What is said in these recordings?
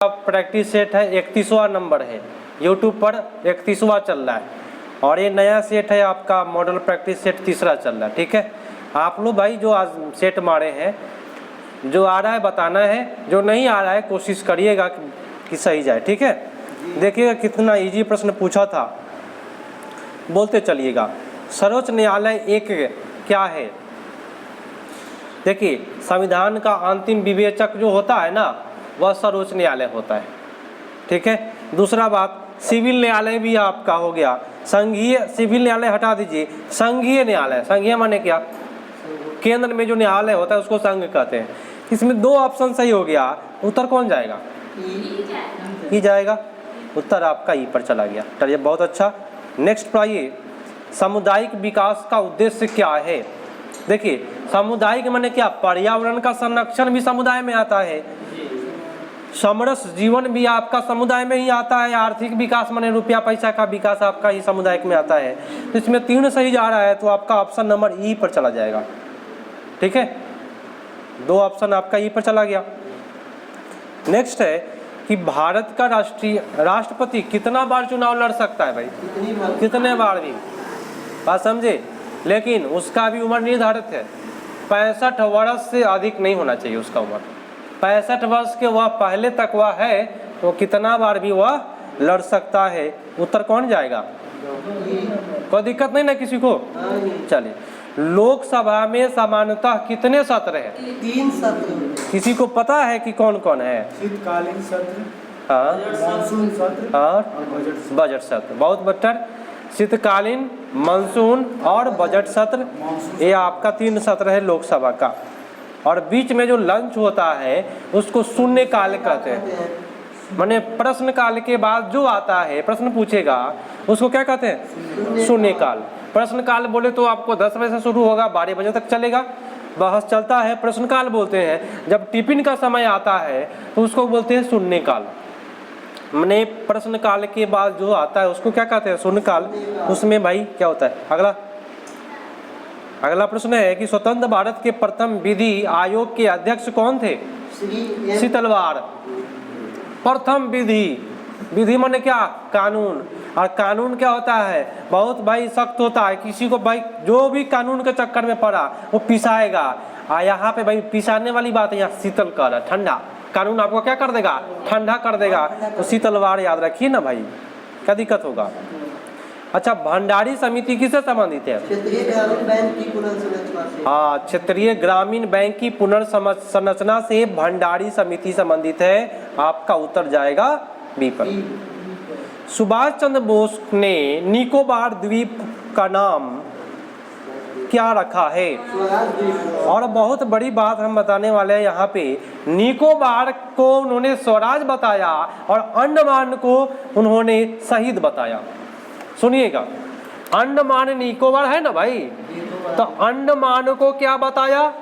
Practice set है 31वां number है, YouTube पर 31वां चल रहा है और ये नया सेट है आपका मॉडल प्रैक्टिस सेट तीसरा चल रहा है। ठीक है, आप लोग भाई जो आज सेट मारे हैं, जो आ रहा है बताना है, जो नहीं आ रहा है कोशिश करिएगा कि सही जाए। ठीक है, देखिएगा कितना इजी प्रश्न पूछा था, बोलते चलिएगा। सर्वोच्च न्यायालय एक क्या है? देखिए, संविधान का अंतिम विवेचक जो होता है ना, वह सर्वोच्च न्यायालय होता है। ठीक है, दूसरा बात, सिविल न्यायालय भी आपका हो गया। संघीय सिविल न्यायालय हटा दीजिए, संघीय न्यायालय, संघीय माने क्या? केंद्र में जो न्यायालय होता है उसको संघ कहते हैं। इसमें दो ऑप्शन सही हो गया, उत्तर कौन जाएगा? ई जाएगा, उत्तर आपका ई पर चला गया। चलिए, बहुत अच्छा। नेक्स्ट पर आइए, सामुदायिक विकास का उद्देश्य क्या है? देखिए, सामुदायिक माने क्या? पर्यावरण का संरक्षण भी समुदाय में आता है, समरस जीवन भी आपका समुदाय में ही आता है, आर्थिक विकास माने रुपया पैसा का विकास आपका ही सामुदायिक में आता है। तो इसमें 3 सही जा रहा है, तो आपका ऑप्शन नंबर ई पर चला जाएगा। ठीक है, 2 ऑप्शन आपका ई पर चला गया। नेक्स्ट है कि भारत का राष्ट्रपति कितना बार चुनाव लड़ सकता है भाई? कितने बार भी, बात समझे? लेकिन उसका भी उम्र निर्धारित है, 65 वर्ष से अधिक नहीं होना चाहिए उसका उम्र। 65 वर्ष के वह पहले तक वह है तो कितना बार भी वह लड़ सकता है। उत्तर कौन जाएगा? कोई दिक्कत नहीं ना किसी को? चलिए, लोकसभा में सामान्यतः कितने सत्र है? 3 सत्र। किसी को पता है कि कौन कौन है? शीतकालीन सत्र, हाँ, मानसून सत्र और बजट सत्र। बहुत बेटर, शीतकालीन, मानसून और बजट सत्र, ये आपका 3 सत्र है लोकसभा का। और बीच में जो लंच होता है उसको शून्यकाल कहते हैं, माने प्रश्न काल के बाद जो आता है प्रश्न पूछेगा उसको क्या कहते हैं? शून्यकाल। प्रश्न काल बोले तो आपको 10 बजे से शुरू होगा, 12 बजे तक चलेगा, बहस चलता है, प्रश्नकाल बोलते हैं। जब टिफिन का समय आता है तो उसको बोलते हैं शून्यकाल। मैंने प्रश्न काल के बाद जो आता है उसको क्या कहते हैं? शून्यकाल। उसमें भाई क्या होता है? अगला प्रश्न है कि स्वतंत्र भारत के प्रथम विधि आयोग के अध्यक्ष कौन थे? शीतलवार। प्रथम विधि माने क्या? कानून। और कानून क्या होता है? बहुत भाई सख्त होता है, किसी को भाई जो भी कानून के चक्कर में पड़ा वो पिसाएगा। यहाँ पे भाई पिसाने वाली बात है, यहाँ शीतल कर है, ठंडा। कानून आपको क्या कर देगा? ठंडा कर देगा। तो शीतलवार याद रखिए ना भाई, क्या दिक्कत होगा? अच्छा, भंडारी समिति किससे संबंधित है? क्षेत्रीय ग्रामीण बैंक की पुनर्संरचना से। हाँ, क्षेत्रीय ग्रामीण बैंक की पुनर्संरचना से भंडारी समिति संबंधित है। आपका उत्तर जाएगा बी पर। सुभाष चंद्र बोस ने निकोबार द्वीप का नाम क्या रखा है? और बहुत बड़ी बात हम बताने वाले हैं यहाँ पे, निकोबार को उन्होंने स्वराज बताया और अंडमान को उन्होंने शहीद बताया। सुनिएगा, अंडमान निकोबार है ना भाई, तो अंडमान को क्या बताया?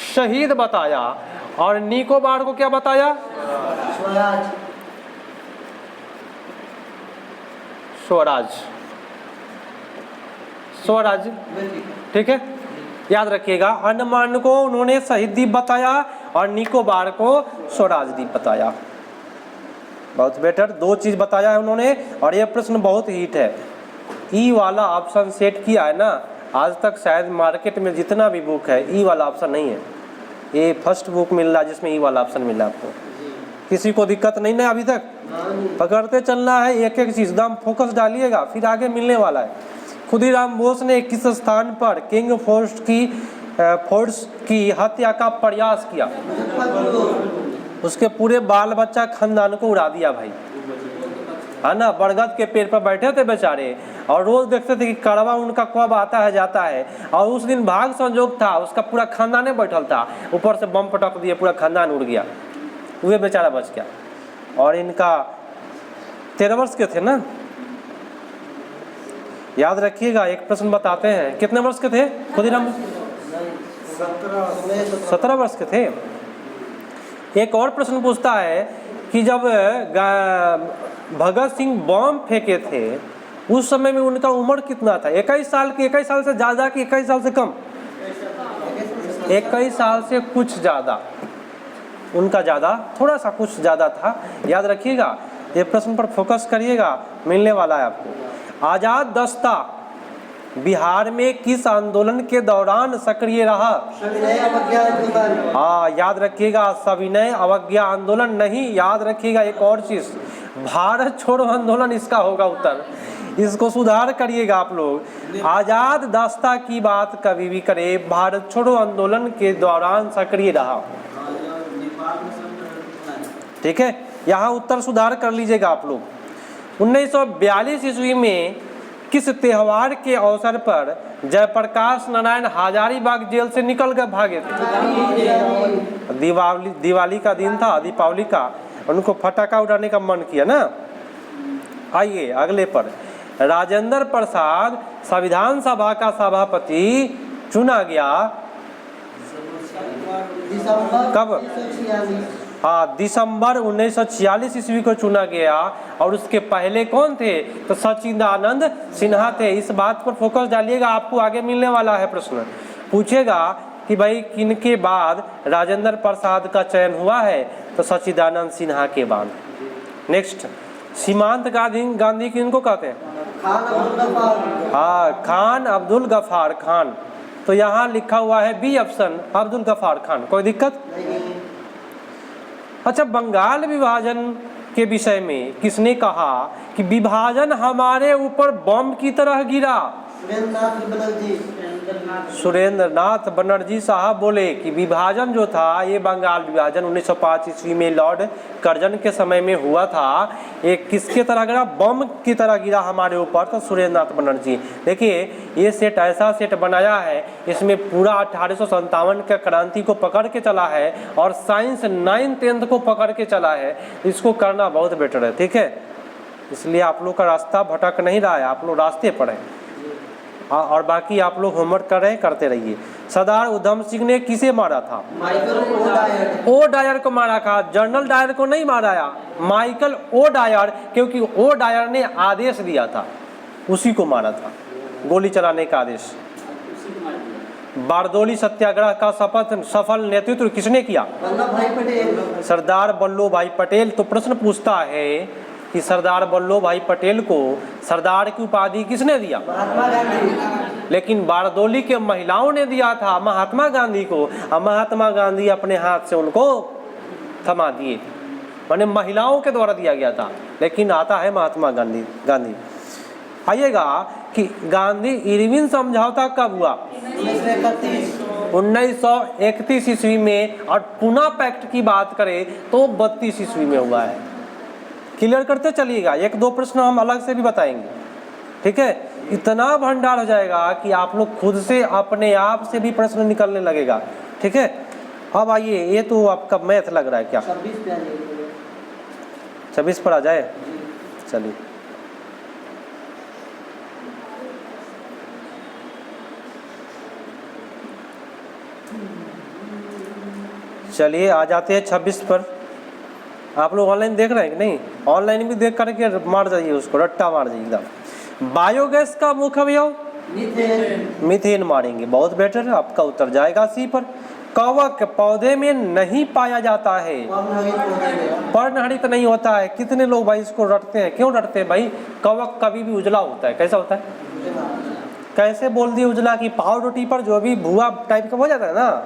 शहीद बताया। और निकोबार को क्या बताया? स्वराज। ठीक है, याद रखिएगा, अंडमान को उन्होंने शहीद द्वीप बताया और निकोबार को स्वराज द्वीप बताया। बहुत बेटर, 2 चीज बताया है उन्होंने। और ये प्रश्न बहुत हिट है, ई वाला ऑप्शन सेट किया है ना, आज तक शायद मार्केट में जितना भी बुक है ई वाला ऑप्शन नहीं है, ये फर्स्ट बुक मिल रहा है जिसमें ई वाला ऑप्शन मिल रहा है आपको। किसी को दिक्कत नहीं ना अभी तक? पकड़ते चलना है, एक एक चीज, एकदम फोकस डालिएगा, फिर आगे मिलने वाला है। खुदीराम बोस ने किस स्थान पर किंग फोर्स की हत्या का प्रयास किया? उसके पूरे बाल बच्चा खानदान को उड़ा दिया भाई, है ना। बरगद के पेड़ पर बैठे थे बेचारे और रोज देखते थे कि कड़वा उनका कब आता है जाता है। और उस दिन भाग संजोग था, उसका पूरा खानदान बैठल था, ऊपर से बम पटक दिए, पूरा खानदान उड़ गया, वे बेचारा बच गया। और इनका 13 वर्ष के थे ना, याद रखिएगा। एक प्रश्न बताते हैं, कितने वर्ष के थे खुदीराम? 17 वर्ष के थे। एक और प्रश्न पूछता है कि जब भगत सिंह बम फेंके थे उस समय में उनका उम्र कितना था? 21 साल की, 21 साल से ज़्यादा कि 21 साल से कम? 21 साल से कुछ ज़्यादा। उनका ज़्यादा, थोड़ा सा कुछ ज़्यादा था। याद रखिएगा, ये प्रश्न पर फोकस करिएगा, मिलने वाला है आपको। आज़ाद दस्ता बिहार में किस आंदोलन के दौरान सक्रिय रहा? सविनय अवज्ञा आंदोलन। हाँ, याद रखिएगा, सविनय अवज्ञा आंदोलन नहीं, याद रखिएगा एक और चीज़, भारत छोड़ो आंदोलन इसका होगा उत्तर, इसको सुधार करिएगा आप लोग। आज़ाद दस्ता की बात कभी भी करे, भारत छोड़ो आंदोलन के दौरान सक्रिय रहा। ठीक है, यहाँ उत्तर सुधार कर लीजिएगा आप लोग। 1942 ईस्वी में किस त्यौहार के अवसर पर जयप्रकाश नारायण हजारीबाग जेल से निकल कर भागे थे? दिवाली का दिन था, दीपावली का, उनको फटाका उड़ाने का मन किया ना। आइए अगले पर, राजेंद्र प्रसाद संविधान सभा का सभापति चुना गया कब? हाँ, दिसंबर 1946 ईस्वी को चुना गया। और उसके पहले कौन थे? तो सच्चिदानंद सिन्हा थे। इस बात पर फोकस डालिएगा, आपको आगे मिलने वाला है प्रश्न। पूछेगा कि भाई किनके बाद राजेंद्र प्रसाद का चयन हुआ है? तो सच्चिदानंद सिन्हा के बाद। नेक्स्ट, सीमांत गांधी किनको कहते हैं? खान अब्दुल गफ्फार। हाँ, खान अब्दुल गफ्फार खान। तो यहाँ लिखा हुआ है बी ऑप्शन, अब्दुल गफ्फार खान। कोई दिक्कत? अच्छा, बंगाल विभाजन के विषय में किसने कहा कि विभाजन हमारे ऊपर बम की तरह गिरा? सुरेंद्रनाथ बनर्जी साहब बोले कि विभाजन जो था, ये बंगाल विभाजन 1905 ईस्वी में लॉर्ड कर्जन के समय में हुआ था, ये किसके तरह गिरा? बम की तरह गिरा हमारे ऊपर। तो सुरेंद्रनाथ बनर्जी। देखिए, ये सेट ऐसा सेट बनाया है, इसमें पूरा 1857 का क्रांति को पकड़ के चला है और साइंस 9th 10th को पकड़ के चला है। इसको करना बहुत बेटर है, ठीक है? इसलिए आप लोग का रास्ता भटक नहीं रहा है, आप लोग रास्ते पर हैं। और बाकी आप लोग होमवर्क कर रहे हैं, करते रहिए। सरदार उधम सिंह ने किसे मारा था? ओ डायर को मारा था, जनरल डायर को नहीं मारा, माइकल ओ डायर, क्योंकि ओ डायर ने आदेश दिया था, उसी को मारा था, गोली चलाने का आदेश। बारदोली सत्याग्रह का सफल नेतृत्व किसने किया? वल्लभ भाई पटेल। सरदार वल्लभ भाई पटेल। तो प्रश्न पूछता है कि सरदार वल्लभ भाई पटेल को सरदार की उपाधि किसने दिया? महात्मा गांधी। लेकिन बारदोली के महिलाओं ने दिया था महात्मा गांधी को, और महात्मा गांधी अपने हाथ से उनको थमा दिए, माने महिलाओं के द्वारा दिया गया था। लेकिन आता है महात्मा गांधी। आइएगा कि गांधी इरविन समझौता कब हुआ? 1931 ईस्वी में। और पुणे पैक्ट की बात करें तो 32 ईस्वी में हुआ है। क्लियर करते चलिएगा, एक दो प्रश्न हम अलग से भी बताएंगे, ठीक है? इतना भंडार हो जाएगा कि आप लोग खुद से अपने आप से भी प्रश्न निकलने लगेगा, ठीक है? अब आइए, ये तो आपका मैथ लग रहा है क्या? 26 पर आ जाए, चलिए। चलिए आ जाते हैं 26 पर। आप लोग ऑनलाइन देख रहे हैं कि नहीं? ऑनलाइन भी देख करके मार जाइए, उसको रट्टा मार जाइए एकदम। बायोगैस का मुख्य अवयव? मीथेन मारेंगे, बहुत बेटर है। आपका उत्तर जाएगा सी पर। कवक पौधे में नहीं पाया जाता है, पर्णहरित नहीं होता है। कितने लोग भाई इसको रटते हैं? क्यों रटते हैं भाई? कवक कभी भी उजला होता है। कैसा होता है? कैसे बोल दिए उजला? कि पाव रोटी पर जो भी भुआ टाइप का हो जाता है ना,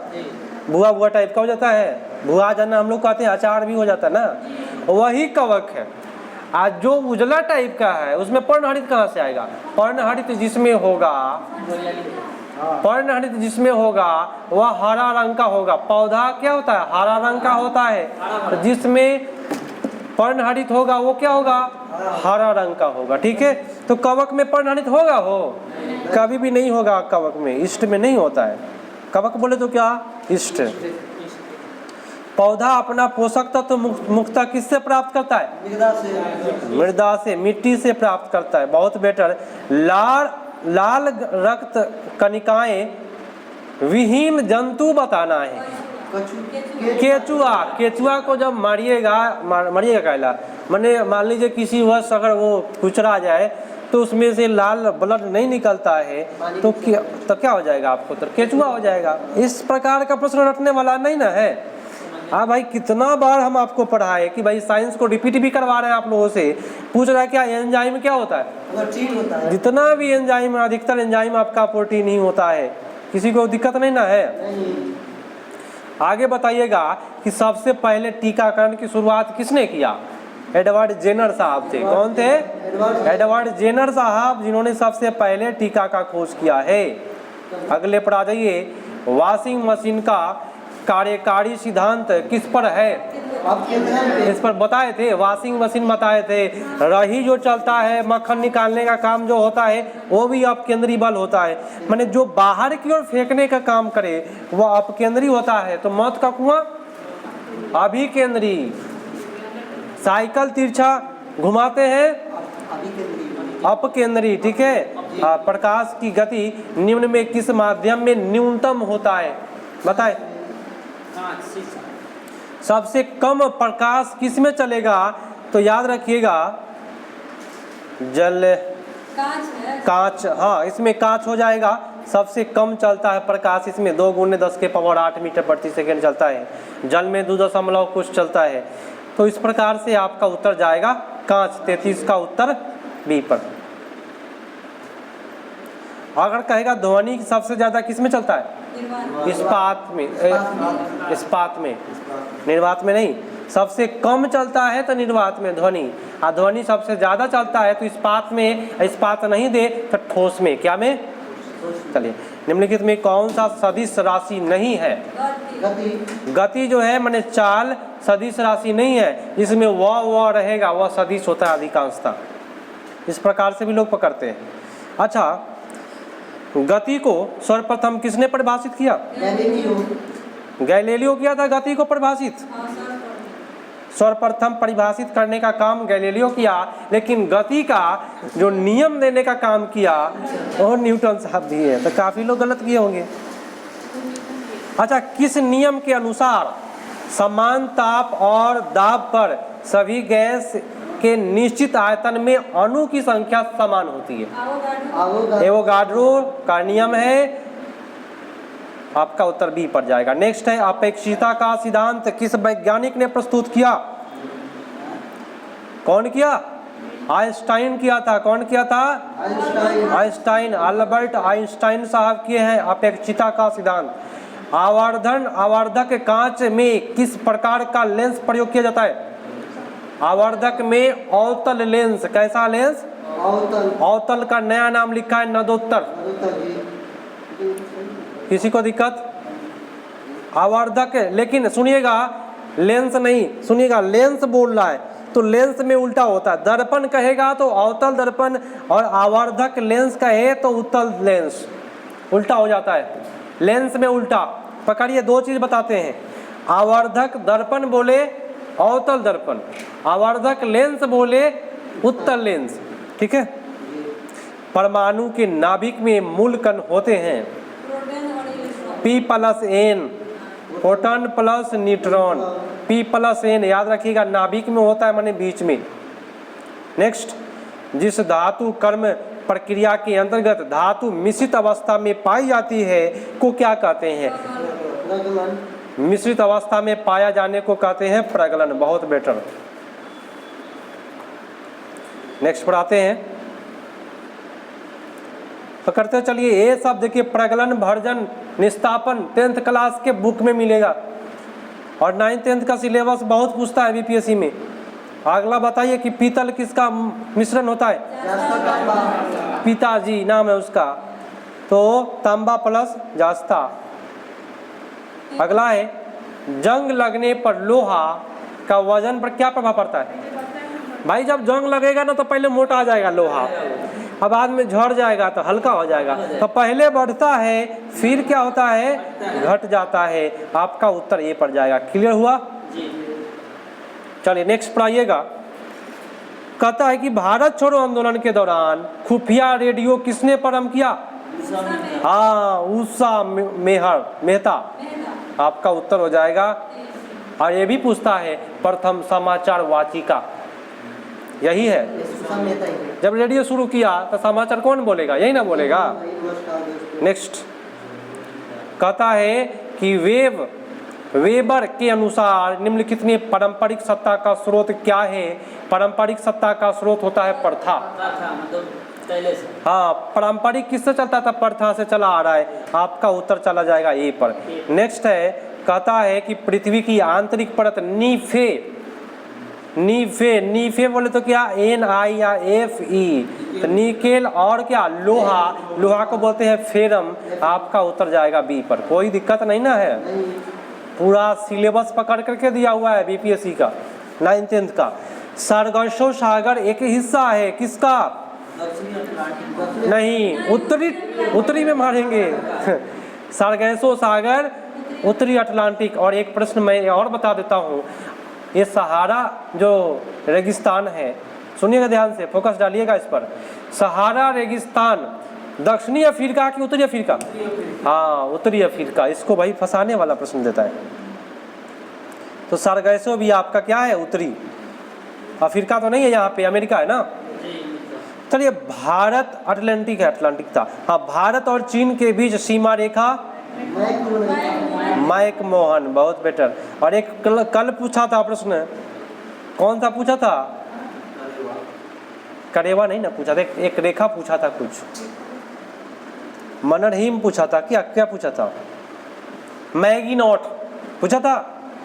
भुआ टाइप का हो जाता है, भुआ जाना हम लोग कहते हैं, अचार भी हो जाता है ना, वही कवक है। आज जो उजला टाइप का है उसमें पर्णहरित कहाँ से आएगा? पर्णहरित जिसमें होगा वह हरा रंग का होगा। पौधा क्या होता है? हरा रंग का होता है। तो जिसमें पर्णहरित होगा वो क्या होगा? हरा रंग का होगा, ठीक है? तो कवक में पर्णहरित होगा? कभी भी नहीं होगा कवक में, इष्ट में नहीं होता है। कवक बोले तो क्या? इष्ट। पौधा अपना पोषक तत्व मुख्यतः किससे प्राप्त करता है? मृदा से, मिट्टी से प्राप्त करता है। बहुत बेटर। लाल रक्त कणिकाएं विहीन जंतु बताना है। केचुआ को जब मारिएगा कहला, माने मान लीजिए किसी वर्ष अगर वो कुचरा जाए तो उसमें से लाल ब्लड नहीं निकलता है तो क्या हो जाएगा? आपको तो केचुआ हो जाएगा। इस प्रकार का प्रश्न रटने वाला नहीं ना है। हाँ भाई, कितना बार हम आपको पढ़ाए कि भाई साइंस को रिपीट भी करवा रहे हैं आप लोगों से। पूछ रहा है क्या एंजाइम क्या होता है? प्रोटीन होता है। जितना भी एंजाइम, अधिकतर एंजाइम आपका प्रोटीन ही होता है। किसी को दिक्कत नहीं ना है? नहीं। आगे बताइएगा कि सबसे पहले टीकाकरण की शुरुआत किसने किया? एडवर्ड जेनर साहब थे। कौन थे? एडवर्ड जेनर साहब, जिन्होंने सबसे पहले टीका का खोज किया है। अगले पर आ जाइए। वॉशिंग मशीन का कार्यकारी सिद्धांत किस पर है? इस पर बताए थे, वॉशिंग मशीन बताए थे। रही जो चलता है, मक्खन निकालने का काम जो होता है वो भी अपकेंद्री बल होता है। माने जो बाहर की ओर फेंकने का काम करे वो अपकेंद्री होता है। तो मौत का कुआं अभिकेंद्री। साइकिल तिरछा घुमाते हैं अपकेंद्री। ठीक है। प्रकाश की गति निम्न में किस माध्यम में न्यूनतम होता है? बताए। सबसे कम प्रकाश किस में चलेगा? तो याद रखिएगा जल कांच। हाँ, इसमें कांच हो जाएगा। सबसे कम चलता है प्रकाश इसमें, 2 × 10⁸ मीटर प्रति सेकेंड चलता है। जल में 2 दशमलव कुछ चलता है। तो इस प्रकार से आपका उत्तर जाएगा कांच। 33 का उत्तर बी पर। अगर कहेगा ध्वनि सबसे ज्यादा किस में चलता है? इस्पात में। इस्पात में, निर्वात में नहीं। सबसे कम चलता है तो निर्वात में ध्वनि, और ध्वनि सबसे ज्यादा चलता है तो इस्पात में। इस्पात नहीं दे तो ठोस में। क्या में? चलिए, निम्नलिखित में कौन सा सदिश राशि नहीं है? गति जो है माने चाल सदिश राशि नहीं है। जिसमें व रहेगा वह सदिश होता है अधिकांशतः। इस प्रकार से भी लोग पकड़ते हैं। अच्छा, गति को सर्वप्रथम किसने परिभाषित किया? गैलीलियो किया था गति को परिभाषित। सर्वप्रथम परिभाषित करने का काम गैलीलियो किया, लेकिन गति का जो नियम देने का काम किया वो न्यूटन साहब दिए। तो काफी लोग गलत किए होंगे। अच्छा, किस नियम के अनुसार समान ताप और दाब पर सभी गैस के निश्चित आयतन में अणु की संख्या समान होती है? एवोगाड्रो का नियम है। आपका उत्तर बी पर जाएगा। नेक्स्ट है, अपेक्षिता का सिद्धांत किस वैज्ञानिक ने प्रस्तुत किया? कौन किया? आइंस्टाइन किया था। कौन किया था? आइंस्टाइन। अल्बर्ट आइंस्टाइन साहब किए हैं अपेक्षिता का सिद्धांत। आवर्धक कांच में किस प्रकार का लेंस प्रयोग किया जाता है? आवर्धक में अवतल लेंस। कैसा लेंस? अवतल का नया नाम लिखा है नदोत्तर। किसी को दिक्कत? आवर्धक, लेकिन सुनिएगा लेंस नहीं, सुनिएगा लेंस बोल रहा है तो लेंस में उल्टा होता है। दर्पण कहेगा तो अवतल दर्पण, और आवर्धक लेंस कहे तो उत्तल लेंस। उल्टा हो जाता है, लेंस में उल्टा। पकड़िए, 2 चीज बताते हैं। आवर्धक दर्पण बोले अवतल दर्पण, आवर्धक लेंस बोले उत्तल लेंस। ठीक है। परमाणु के नाभिक में मूल कण होते हैं P+N, proton plus neutron. P+N याद रखिएगा, नाभिक में होता है माने बीच में। नेक्स्ट, जिस धातु कर्म प्रक्रिया के अंतर्गत धातु मिश्रित अवस्था में पाई जाती है को क्या कहते हैं? मिश्रित अवस्था में पाया जाने को कहते हैं प्रगलन। बहुत बेटर। नेक्स्ट पर आते हैं, पकड़ते चलिए। ये सब देखिए, प्रगलन, भर्जन, निस्तापन 10th क्लास के बुक में मिलेगा, और 9th 10th का सिलेबस बहुत पूछता है बीपीएससी में। अगला बताइए कि पीतल किसका मिश्रण होता है? पिताजी नाम है उसका, तो तांबा प्लस जास्ता। अगला है, जंग लगने पर लोहा का वजन पर क्या प्रभाव पड़ता है? भाई जब जंग लगेगा ना तो पहले मोटा आ जाएगा लोहा, अब बाद में झड़ जाएगा तो हल्का हो जाएगा। तो पहले बढ़ता है फिर क्या होता है? घट जाता है। आपका उत्तर ए पर जाएगा। क्लियर हुआ? चलिए नेक्स्ट पर आइएगा। कहता है कि भारत छोड़ो आंदोलन के दौरान खुफिया रेडियो किसने प्रारंभ किया? हाँ, उषा मेहता। आपका उत्तर हो जाएगा। और ये भी पूछता है प्रथम समाचार वाचिका, यही है। जब रेडियो शुरू किया तो समाचार कौन बोलेगा? यही ना बोलेगा। नेक्स्ट कहता है कि वेव वेबर के अनुसार निम्नलिखित में पारंपरिक सत्ता का स्रोत क्या है? पारंपरिक सत्ता का स्रोत होता है प्रथा। मतलब पहले से। हाँ, पारंपरिक किससे चलता था? प्रथा से चला आ रहा है। आपका उत्तर चला जाएगा ए पर। नेक्स्ट है, कहता है कि पृथ्वी की आंतरिक परत नीफे, नीफे, नीफे बोले तो क्या? NI या FE, तो निकेल और क्या? लोहा, लोहा को बोलते हैं फेरम। आपका उत्तर जाएगा बी पर। कोई दिक्कत नहीं ना है? पूरा सिलेबस पकड़ करके दिया हुआ है BPSC का 9th 10th का। सरगसो सागर एक हिस्सा है किसका? नहीं, उत्तरी, उत्तरी में मारेंगे। सरगसो सागर उत्तरी अटलांटिक। और एक प्रश्न मैं और बता देता हूँ, ये सहारा जो रेगिस्तान है, सुनिएगा ध्यान से, फोकस डालिएगा इस पर। सहारा रेगिस्तान दक्षिणी अफ्रीका कि उत्तरी अफ्रीका? हाँ, उत्तरी अफ्रीका। इसको भाई फंसाने वाला प्रश्न देता है। तो सरगसो भी आपका क्या है? उत्तरी अफ्रीका तो नहीं है, यहाँ पे अमेरिका है ना। चलिए, भारत अटलांटिक है, अटलांटिक था। हाँ, भारत और चीन के बीच सीमा रेखा मैकमोहन, बहुत बेटर। और एक कल पूछा था प्रश्न, कौन सा पूछा था? करेवा नहीं ना पूछा था, एक रेखा पूछा था कुछ, मनरहीम पूछा था। क्या क्या पूछा था? मैगिनॉट पूछा था।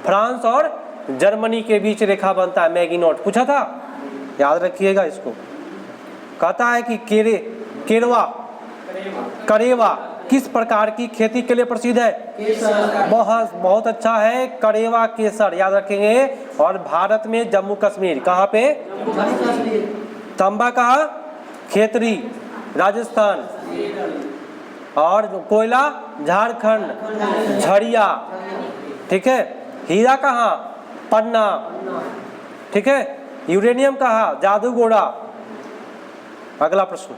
फ्रांस और जर्मनी के बीच रेखा बनता है, मैगिनॉट पूछा था, याद रखिएगा इसको। कहता है कि करेवा किस प्रकार की खेती के लिए प्रसिद्ध है? बहुत बहुत अच्छा है, करेवा केसर, याद रखेंगे। और भारत में जम्मू कश्मीर, कहाँ पे? तंबा कहाँ? खेतरी, राजस्थान। और कोयला झारखंड, झरिया, ठीक है। हीरा कहाँ? पन्ना, ठीक है। यूरेनियम कहाँ? जादूगोड़ा। अगला प्रश्न,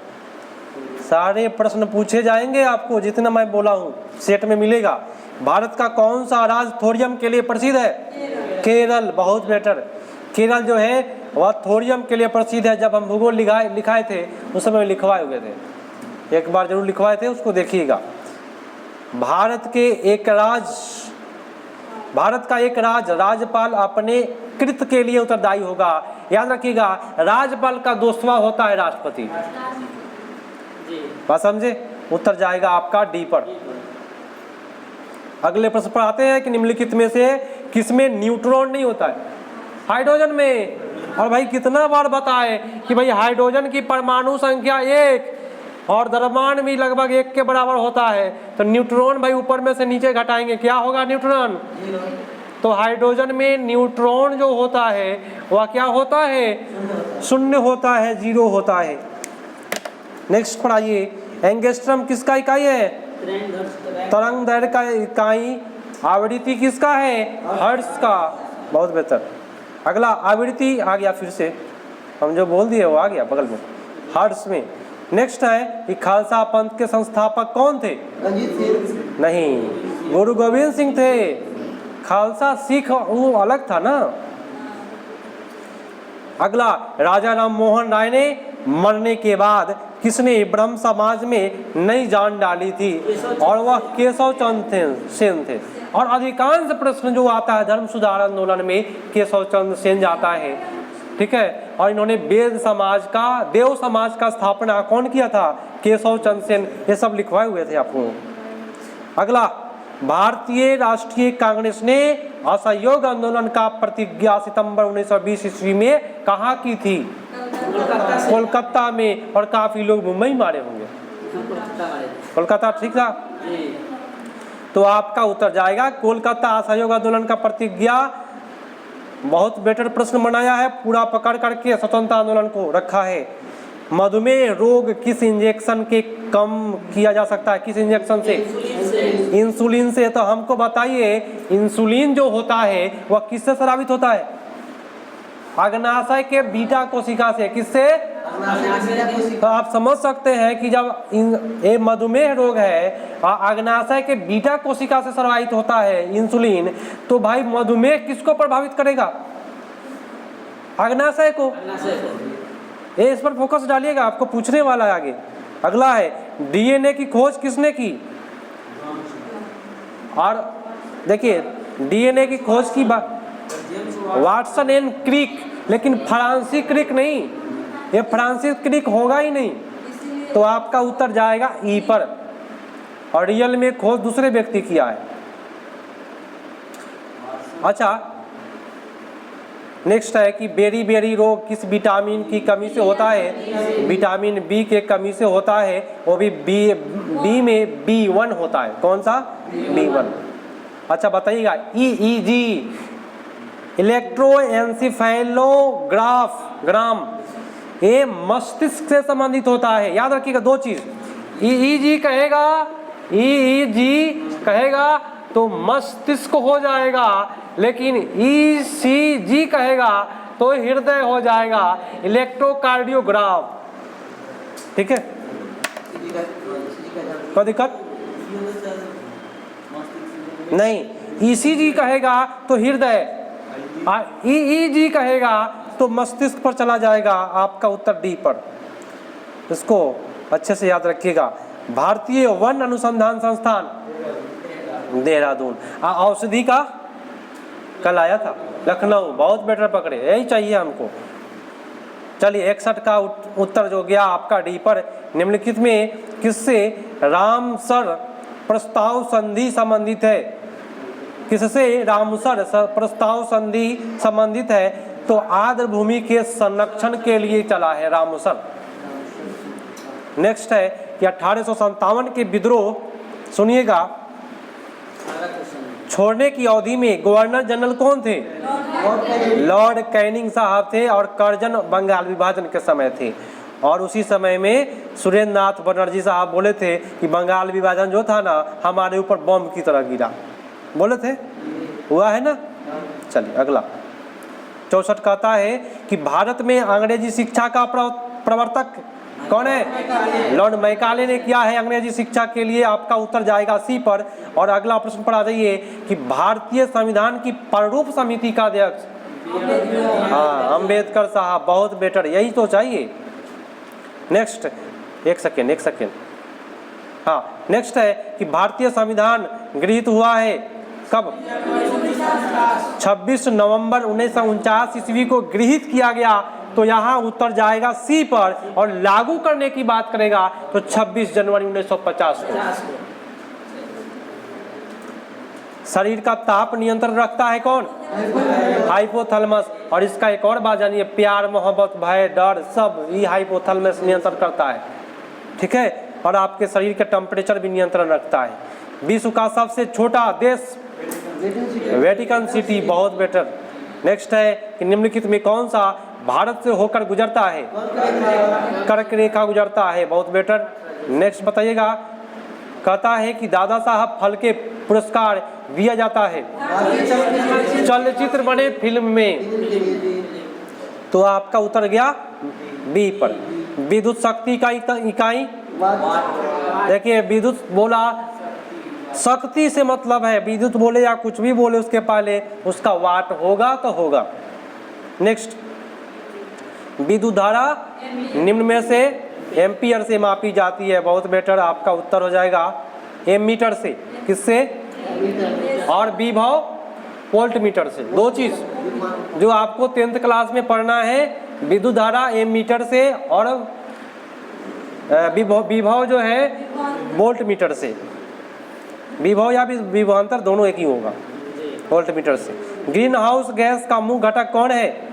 सारे प्रश्न पूछे जाएंगे आपको, जितना मैं बोला हूँ सेट में मिलेगा। भारत का कौन सा राज्य थोरियम के लिए प्रसिद्ध है? केरल, बहुत बेटर। केरल जो है वह थोरियम के लिए प्रसिद्ध है। जब हम भूगोल लिखाए थे उस समय लिखवाए हुए थे, एक बार जरूर लिखवाए थे, उसको देखिएगा। भारत का एक राज्यपाल अपने कृत्य के लिए उत्तरदायी होगा। याद रखिएगा, राज्यपाल का दोस्तवा होता है राष्ट्रपति। बात समझे? उत्तर जाएगा आपका डी पर। अगले प्रश्न पर आते हैं कि निम्नलिखित में से किसमें न्यूट्रॉन नहीं होता है? हाइड्रोजन में। और भाई कितना बार बताए कि भाई हाइड्रोजन की परमाणु संख्या 1 और द्रव्यमान भी लगभग 1 के बराबर होता है। तो न्यूट्रॉन भाई ऊपर में से नीचे घटाएंगे, क्या होगा? न्यूट्रॉन। तो हाइड्रोजन में न्यूट्रॉन जो होता है वह क्या होता है? शून्य होता है, 0 होता है। नेक्स्ट पर आइए, एंगस्ट्रम किसका इकाई है? तरंग दैर्घ्य का इकाई। आवृत्ति किसका है? हर्ट्ज का, बहुत बेहतर। अगला आवृत्ति आ गया, फिर से हम जो बोल दिए वो आ गया बगल में, हर्ट्ज में। नेक्स्ट है कि खालसा पंथ के संस्थापक कौन थे? नहीं, गुरु गोविंद सिंह थे। खालसा सिख वो अलग था ना। अगला, राजा राम मोहन राय ने मरने के बाद किसने ब्रह्म समाज में नई जान डाली थी? और वह केशव चंद्र सेन थे। और अधिकांश प्रश्न जो आता है धर्म सुधार आंदोलन में केशव चंद्र सेन जाता है, ठीक है। और इन्होंने देव समाज का स्थापना कौन किया था? केशव चंद्र सेन। ये सब लिखवाए हुए थे आपको। अगला, भारतीय राष्ट्रीय कांग्रेस ने असहयोग आंदोलन का प्रतिज्ञा सितंबर 1920 ईस्वी में कहाँ की थी? कोलकाता में। और काफी लोग मुंबई मारे होंगे। कोलकाता, ठीक था। तो आपका उत्तर जाएगा कोलकाता। असहयोग आंदोलन का प्रतिज्ञा, बहुत बेटर प्रश्न बनाया है, पूरा पकड़ करके स्वतंत्रता आंदोलन को रखा है। मधुमेह रोग किस इंजेक्शन के कम किया जा सकता है? किस इंजेक्शन से? इंसुलिन से। तो हमको बताइए, इंसुलिन जो होता है वह किससे स्रावित होता है? अग्नाशय के बीटा कोशिका से। किससे? तो आप समझ सकते हैं कि जब ये मधुमेह रोग है, अग्नाशय के बीटा कोशिका से स्रावित होता है इंसुलिन, तो भाई मधुमेह किसको प्रभावित करेगा? अग्नाशय को। ये इस पर फोकस डालिएगा, आपको पूछने वाला है आगे। अगला है, डीएनए की खोज किसने की? और देखिए, डीएनए की खोज की बात, वाटसन एंड क्रिक, लेकिन फ्रांसिस क्रिक नहीं, ये फ्रांसिस क्रिक होगा ही नहीं, तो आपका उत्तर जाएगा ई पर। और रियल में खोज दूसरे व्यक्ति किया है। अच्छा, नेक्स्ट है कि बेरी बेरी रोग किस विटामिन की कमी से होता है? विटामिन बी के कमी से होता है, वो भी बी में B1 होता है। कौन सा? B1। अच्छा बताइएगा, EEG इलेक्ट्रोएन्सेफेलोग्राम ये मस्तिष्क से संबंधित होता है। याद रखिएगा दो चीज, EEG कहेगा तो मस्तिष्क हो जाएगा, लेकिन ECG कहेगा तो हृदय हो जाएगा, इलेक्ट्रोकार्डियोग्राम। ठीक है, कोई दिक्कत नहीं। ECG कहेगा तो हृदय, EEG कहेगा तो मस्तिष्क पर चला जाएगा। आपका उत्तर डी पर, इसको अच्छे से याद रखिएगा। भारतीय वन अनुसंधान संस्थान देहरादून। औषधि का कल आया था लखनऊ, बहुत बेटर पकड़े, यही चाहिए हमको। चलिए 61 का उत्तर जो गया आपका डी पर। निम्नलिखित में किससे रामसर प्रस्ताव संधि संबंधित है? किससे रामसर प्रस्ताव संधि संबंधित है? तो आर्द्र भूमि के संरक्षण के लिए चला है रामसर। नेक्स्ट है कि 1857 के विद्रोह, सुनिएगा, छोड़ने की अवधि में गवर्नर जनरल कौन थे? लॉर्ड कैनिंग साहब थे, और करजन बंगाल विभाजन के समय थे। और उसी समय में सुरेंद्र नाथ बनर्जी साहब बोले थे कि बंगाल विभाजन जो था ना हमारे ऊपर बम की तरह गिरा, बोले थे, हुआ है ना। चलिए अगला 64 कहता है कि भारत में अंग्रेजी शिक्षा का प्रवर्तक कौन है? लॉर्ड मैकाले ने किया है अंग्रेजी शिक्षा के लिए। आपका उत्तर जाएगा सी पर। और अगला प्रश्न पर आ जाइए कि भारतीय संविधान की प्रारूप समिति का अध्यक्ष, हाँ, अम्बेडकर साहब, बहुत बेटर, यही तो चाहिए। नेक्स्ट, एक सेकेंड, हाँ, नेक्स्ट है कि भारतीय संविधान गृहीत हुआ है कब? 26 नवंबर 1949 ईस्वी को गृहीत किया गया, तो यहाँ उत्तर जाएगा सी पर। और लागू करने की बात करेगा तो 26 जनवरी 1950 को। शरीर का ताप नियंत्रण रखता है कौन? हाइपोथैलेमस। और इसका एक और बात जानिए, प्यार, मोहब्बत, भय, डर, सब ये हाइपोथैलेमस नियंत्रण करता है। ठीक है, और आपके शरीर के टेम्परेचर भी नियंत्रण रखता है। विश्व का सबसे छोटा देश वेटिकन सिटी, बहुत बेटर। नेक्स्ट है कि निम्नलिखित में कौन सा भारत से होकर गुजरता है? कर्क रेखा गुजरता है, बहुत बेटर। नेक्स्ट बताइएगा, कहता है कि दादा साहब फाल्के पुरस्कार दिया जाता है चलचित्र बने फिल्म में, तो आपका उत्तर गया बी पर। विद्युत शक्ति का इकाई, देखिए विद्युत बोला, शक्ति से मतलब है विद्युत बोले या कुछ भी बोले उसके पहले उसका वाट होगा तो होगा। नेक्स्ट, विद्युत धारा निम्न में से एम्पियर से मापी जाती है, बहुत बेटर। आपका उत्तर हो जाएगा एमीटर से। किससे? और विभव वोल्ट मीटर से। दो चीज जो आपको 10th क्लास में पढ़ना है, विद्युत धारा एमीटर से और विभव जो है वोल्ट मीटर से। विभव या विभवांतर दोनों एक ही होगा, वोल्ट मीटर से। ग्रीन हाउस गैस का मुख्य घटक कौन है?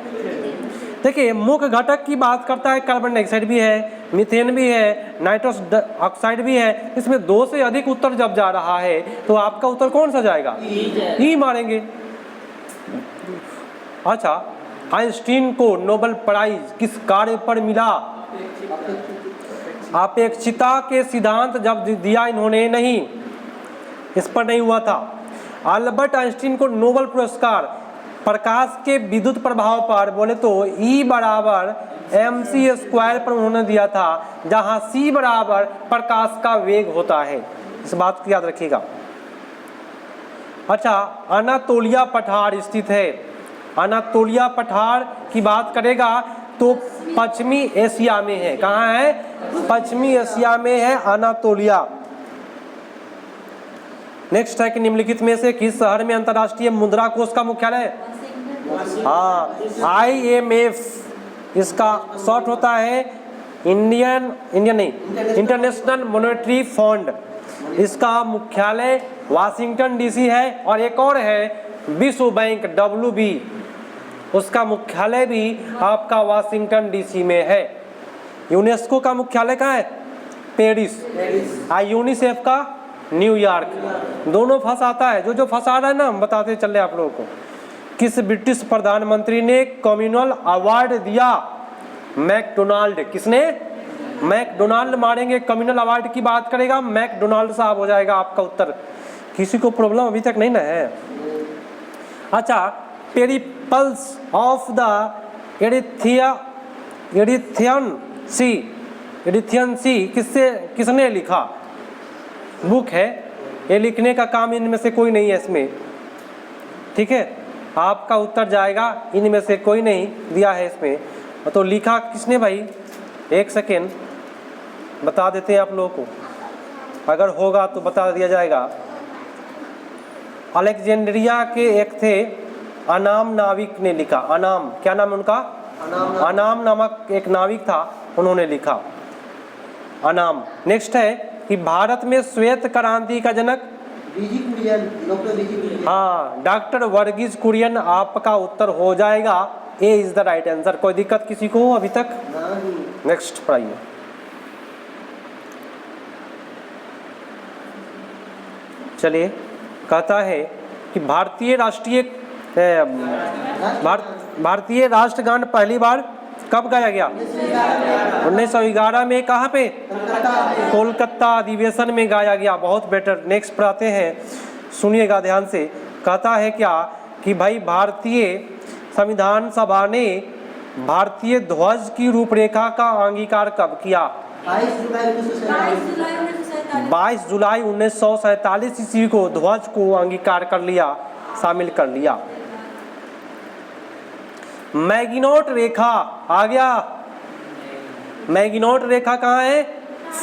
देखिए मुख्य घटक की बात करता है, कार्बन डाइऑक्साइड भी है, मीथेन भी है, नाइट्रस ऑक्साइड भी है। इसमें दो से अधिक उत्तर जब जा रहा है तो आपका उत्तर कौन सा जाएगा? ई मारेंगे। अच्छा, आइंस्टीन को नोबेल प्राइज किस कार्य पर मिला? अपेक्षिता के सिद्धांत जब दिया इन्होंने, नहीं, इस पर नहीं हुआ था। अल्बर्ट आइंस्टीन को नोबेल पुरस्कार प्रकाश के विद्युत प्रभाव पर बोले तो E बराबर mc² पर उन्होंने दिया था, जहां c बराबर प्रकाश का वेग होता है। इस बात को याद रखिएगा। अच्छा, अनातोलिया पठार स्थित है। अनातोलिया पठार की बात करेगा तो पश्चिमी एशिया में है। कहाँ है? पश्चिमी एशिया में है अनातोलिया। नेक्स्ट है कि निम्नलिखित में से किस शहर में अंतर्राष्ट्रीय मुद्रा कोष का मुख्यालय है? हाँ, IMF इसका शॉर्ट होता है इंटरनेशनल मॉनेटरी फंड। इसका मुख्यालय वाशिंगटन डीसी है। और एक और है विश्व बैंक WB, उसका मुख्यालय भी आपका वाशिंगटन डीसी में है। यूनेस्को का मुख्यालय कहाँ है? पेरिस। यूनिसेफ का न्यूयॉर्क। दोनों फंसाता है, जो फंसा रहा है ना, हम बताते चल रहे आप लोगों को। किस ब्रिटिश प्रधानमंत्री ने कम्युनल अवार्ड दिया? मैकडोनाल्ड। किसने? मैकडोनाल्ड। मारेंगे कम्युनल अवार्ड की बात करेगा, मैकडोनाल्ड साहब हो जाएगा आपका उत्तर। किसी को प्रॉब्लम अभी तक नहीं ना है? अच्छा, पेरिपल्स ऑफ द एरिथियन सी किसने लिखा? बुक है। ये लिखने का काम इनमें से कोई नहीं है इसमें, ठीक है। आपका उत्तर जाएगा इनमें से कोई नहीं दिया है इसमें। तो लिखा किसने भाई? एक सेकेंड बता देते हैं आप लोगों को, अगर होगा तो बता दिया जाएगा। अलेक्जेंड्रिया के एक थे अनाम नाविक ने लिखा। अनाम, क्या नाम है उनका? अनाम नामक एक नाविक था, उन्होंने लिखा अनाम। नेक्स्ट है कि भारत में श्वेत क्रांति का जनक? हाँ, डॉक्टर वर्गीज कुरियन। आपका उत्तर हो जाएगा ए इज द राइट आंसर। कोई दिक्कत किसी को हो अभी तक? नेक्स्ट पढ़ाइए। चलिए, कहता है कि भारतीय राष्ट्रगान पहली बार कब गाया गया? 1911 में। कहाँ पे? कोलकाता अधिवेशन में गाया गया। बहुत बेटर। नेक्स्ट पढ़ाते हैं, सुनिएगा ध्यान से। कहता है क्या कि भाई भारतीय संविधान सभा ने भारतीय ध्वज की रूपरेखा का अंगीकार कब किया? 22 जुलाई 1947 ईस्वी को ध्वज को अंगीकार कर लिया, शामिल कर लिया। मैगिनोट रेखा आ गया। मैगिनोट रेखा कहाँ है?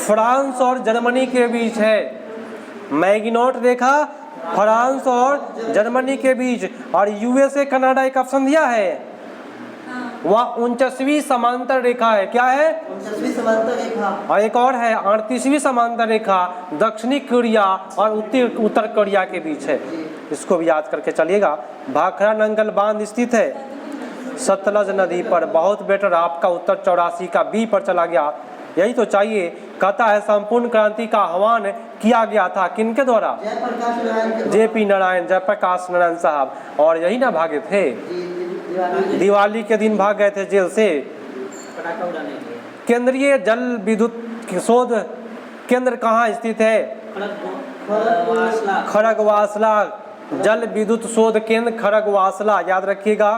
फ्रांस और जर्मनी के बीच है। मैगिनोट रेखा फ्रांस और जर्मनी के बीच। और USA कनाडा एक ऑप्शन दिया है, वह 49वीं समांतर रेखा है। क्या है? 49वीं समांतर रेखा। और एक और है 38वीं समांतर रेखा, दक्षिणी कोरिया और उत्तर कोरिया के बीच है। इसको भी याद करके चलिएगा। भाखड़ा नंगल बांध स्थित है सतलज नदी पर। बहुत बेटर। आपका उत्तर 84 का बी पर चला गया। यही तो चाहिए। कहता है संपूर्ण क्रांति का आह्वान किया गया था किनके द्वारा? JP नारायण, जयप्रकाश नारायण साहब। और यही ना भागे थे, दिवाली के दिन भाग गए थे जेल से। केंद्रीय जल विद्युत शोध केंद्र कहाँ स्थित है? खड़गवासला। जल विद्युत शोध केंद्र खड़गवासला, याद रखिएगा।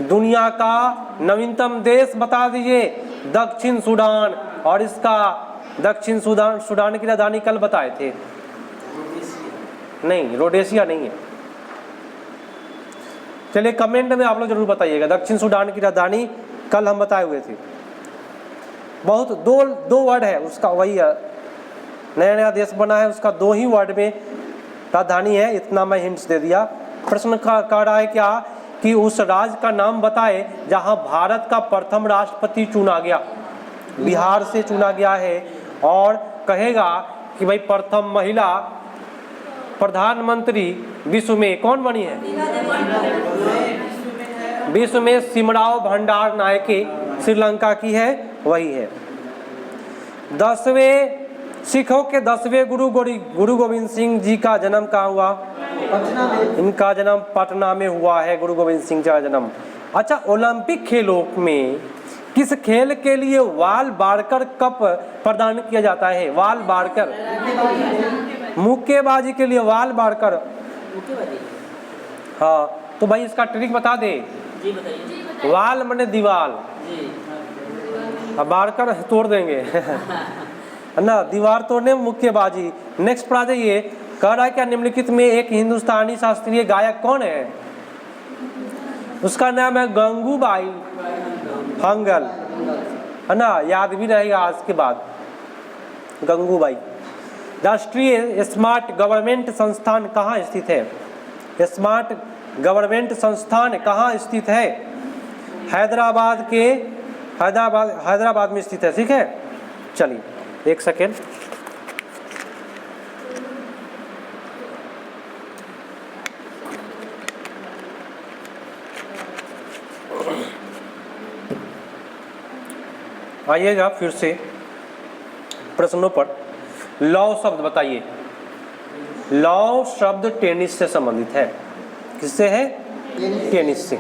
दुनिया का नवीनतम देश बता दीजिए? दक्षिण सूडान। और इसका दक्षिण सूडान की राजधानी कल बताए थे। नहीं, रोडेशिया नहीं है। चलिए कमेंट में आप लोग जरूर बताइएगा। दक्षिण सूडान की राजधानी कल हम बताए हुए थे। बहुत दो वर्ड है उसका, वही है। नया देश बना है, उसका 2 ही वर्ड में राजधानी है। इतना मैं हिंट्स दे दिया। प्रश्न कह रहा है क्या कि उस राज्य का नाम बताए जहां भारत का प्रथम राष्ट्रपति चुना गया। बिहार से चुना गया है। और कहेगा कि भाई प्रथम महिला प्रधानमंत्री विश्व में कौन बनी है? विश्व में सिमराव भंडार नायके श्रीलंका की है, वही है। 10वें सिखों के 10वें गुरु गोविंद सिंह जी का जन्म कहाँ हुआ? पटना में। इनका जन्म पटना में हुआ है, गुरु गोविंद सिंह जी का जन्म। अच्छा, ओलंपिक खेलों में किस खेल के लिए वाल बारकर कप प्रदान किया जाता है? वाल बारकर, मुक्केबाजी के लिए वाल बारकर। हाँ, तो भाई इसका ट्रिक बता दे। जी बताइए। वाल मने दीवाल, जी अब बारकर तोड़ देंगे है ना, दीवार तोड़ने में मुक्केबाजी। नेक्स्ट पर आ जाइए। कह रहा है क्या निम्नलिखित में एक हिंदुस्तानी शास्त्रीय गायक कौन है? उसका नाम है गंगूबाई हंगल, है ना, याद भी रहेगा आज के बाद। गंगूबाई। राष्ट्रीय स्मार्ट गवर्नमेंट संस्थान कहाँ स्थित है? स्मार्ट गवर्नमेंट संस्थान कहाँ स्थित है? हैदराबाद में स्थित है। ठीक है, चलिए एक सेकेंड। आइएगा फिर से प्रश्नों पर। लौ शब्द बताइए। लौ शब्द टेनिस से संबंधित है। किससे है? टेनिस से,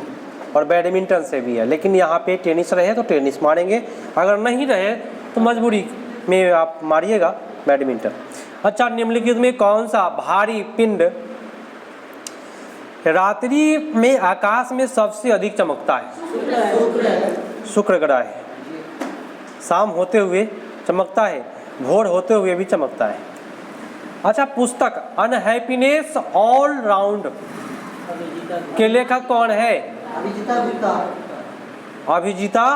और बैडमिंटन से भी है, लेकिन यहाँ पे टेनिस रहे तो टेनिस मारेंगे, अगर नहीं रहे तो मजबूरी में आप मारिएगा बैडमिंटन। अच्छा, निम्नलिखित में कौन सा भारी पिंड रात्रि में आकाश में सबसे अधिक चमकता है? शुक्र ग्रह है। शाम होते हुए चमकता है, भोर होते हुए भी चमकता है। अच्छा, पुस्तक अनहैप्पीनेस ऑल राउंड के लेखक कौन है? अभिजीता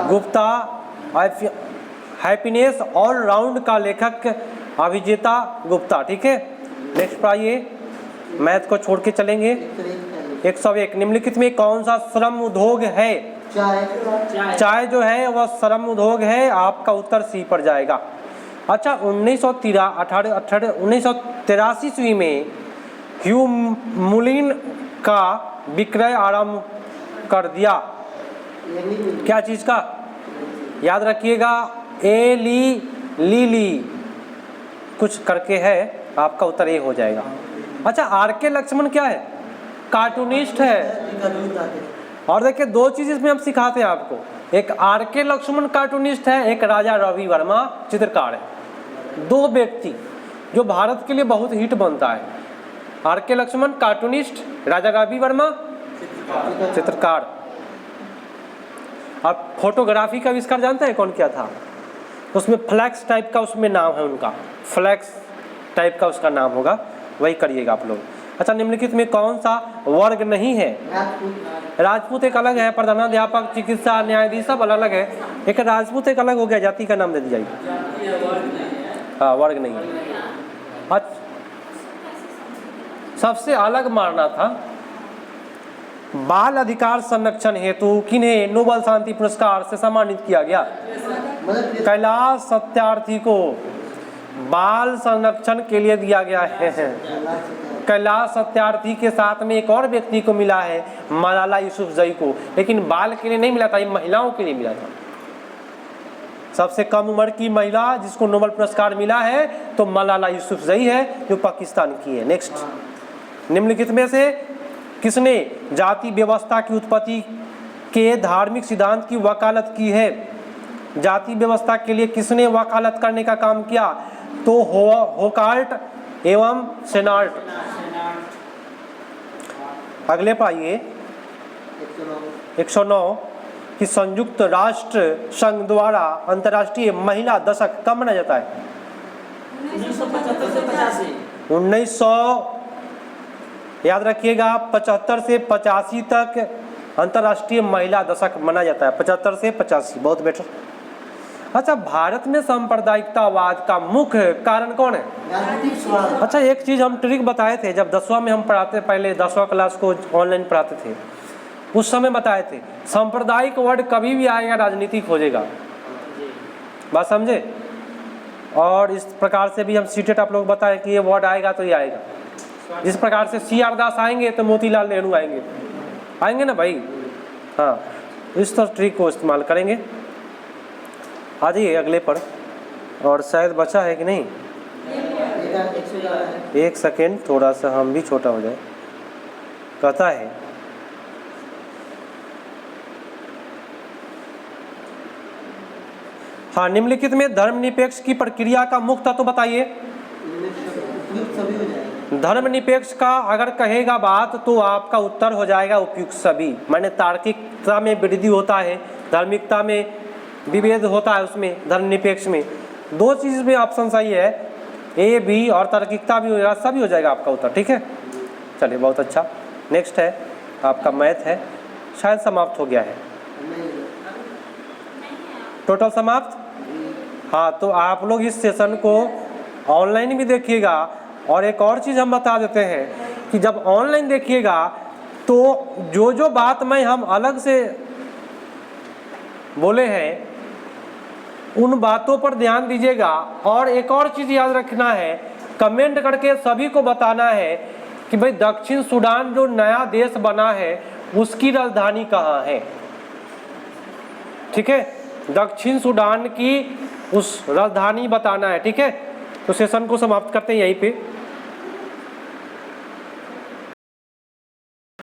गुप्ता। हैप्पीनेस ऑल राउंड का लेखक अभिजीता गुप्ता। ठीक है, नेक्स्ट पर आइए, मैथ को छोड़ के चलेंगे। 101 निम्नलिखित में कौन सा श्रम उद्योग है? चाय जो है वह श्रम उद्योग है। आपका उत्तर सी पर जाएगा। अच्छा, 1983 ईस्वी में ह्यू मुलिन का विक्रय आरंभ कर दिया। क्या चीज़ का? याद रखिएगा, लीली कुछ करके है, आपका उत्तर ये हो जाएगा। अच्छा, आर.के. लक्ष्मण क्या है? कार्टूनिस्ट है। और देखिए, दो चीज़ इसमें हम सिखाते हैं आपको, एक आर.के. लक्ष्मण कार्टूनिस्ट है, एक राजा रवि वर्मा चित्रकार है। दो व्यक्ति जो भारत के लिए बहुत हिट बनता है। आर.के. लक्ष्मण कार्टूनिस्ट, राजा रवि वर्मा चित्रकार। आप फोटोग्राफी का आविष्कार जानते हैं कौन किया था? उसमें फ्लैक्स टाइप का उसमें नाम है उनका, फ्लैक्स टाइप का उसका नाम होगा, वही करिएगा आप लोग। अच्छा, निम्नलिखित में कौन सा वर्ग नहीं है? राजपूत एक अलग है, प्रधानाध्यापक, चिकित्सा, न्यायाधीश सब अलग अलग है। एक राजपूत एक अलग हो गया, जाति का नाम दे दिया। हाँ, वर्ग नहीं है। अच्छा, सबसे अलग मारना था। बाल अधिकार संरक्षण हेतु किन्हें नोबेल शांति पुरस्कार से सम्मानित किया गया? कैलाश सत्यार्थी को बाल संरक्षण के लिए दिया गया है। कैलाश सत्यार्थी के साथ में एक और व्यक्ति को मिला है, मलाला यूसुफजई को, लेकिन बाल के लिए नहीं मिला था, ये महिलाओं के लिए मिला था। सबसे कम उम्र की महिला जिसको नोबेल पुरस्कार मिला है तो मलाला यूसुफजई है, जो पाकिस्तान की है। नेक्स्ट, निम्नलिखित में से किसने जाति व्यवस्था की उत्पत्ति के धार्मिक सिद्धांत की वकालत की है? जाति व्यवस्था के लिए किसने वकालत करने का काम किया? तो होकार्ट एवं सेनार्ट। अगले पर आइए, 109 कि संयुक्त राष्ट्र संघ द्वारा अंतर्राष्ट्रीय महिला दशक कब मनाया जाता है? 1900 याद रखिएगा, 75 से 85 तक अंतर्राष्ट्रीय महिला दशक मनाया जाता है। 75 से 85, बहुत बेटर। अच्छा, भारत में सांप्रदायिकतावाद का मुख्य कारण कौन है? अच्छा, एक चीज़ हम ट्रिक बताए थे जब 10वां में हम पढ़ाते, पहले 10वां क्लास को ऑनलाइन पढ़ाते थे, उस समय बताए थे सांप्रदायिक वर्ड कभी भी आएगा राजनीतिक हो जाएगा। बात समझे? और इस प्रकार से भी हम सीटेट आप लोग बताएं कि ये वर्ड आएगा तो ये आएगा। जिस प्रकार से C.R. दास आएंगे तो मोतीलाल नेहरू आएंगे ना भाई। हाँ, इस तरह ट्रिक को इस्तेमाल करेंगे। आ जाइए अगले पर, और शायद बचा है कि नहीं? एक सेकेंड, थोड़ा सा हम भी छोटा हो जाए। कहता है हाँ, निम्नलिखित में धर्मनिरपेक्ष की प्रक्रिया का मुख्य तत्व बताइए। धर्मनिरपेक्ष का अगर कहेगा बात तो आपका उत्तर हो जाएगा उपयुक्त सभी। माने तार्किकता में वृद्धि होता है, धार्मिकता में विभेद होता है, उसमें धर्मनिरपेक्ष में दो चीज़ में ऑप्शन सही है, ए बी, और तार्किकता भी हो जाएगा, सभी हो जाएगा आपका उत्तर। ठीक है, चलिए बहुत अच्छा। नेक्स्ट है आपका मैथ है, शायद समाप्त हो गया है। टोटल समाप्त। हाँ, तो आप लोग इस सेशन को ऑनलाइन भी देखिएगा। और एक और चीज़ हम बता देते हैं कि जब ऑनलाइन देखिएगा तो जो बात मैं हम अलग से बोले हैं उन बातों पर ध्यान दीजिएगा। और एक और चीज़ याद रखना है, कमेंट करके सभी को बताना है कि भाई दक्षिण सूडान जो नया देश बना है उसकी राजधानी कहाँ है। ठीक है, दक्षिण सूडान की उस राजधानी बताना है। ठीक है, तो सेशन को समाप्त करते हैं यहीं पे।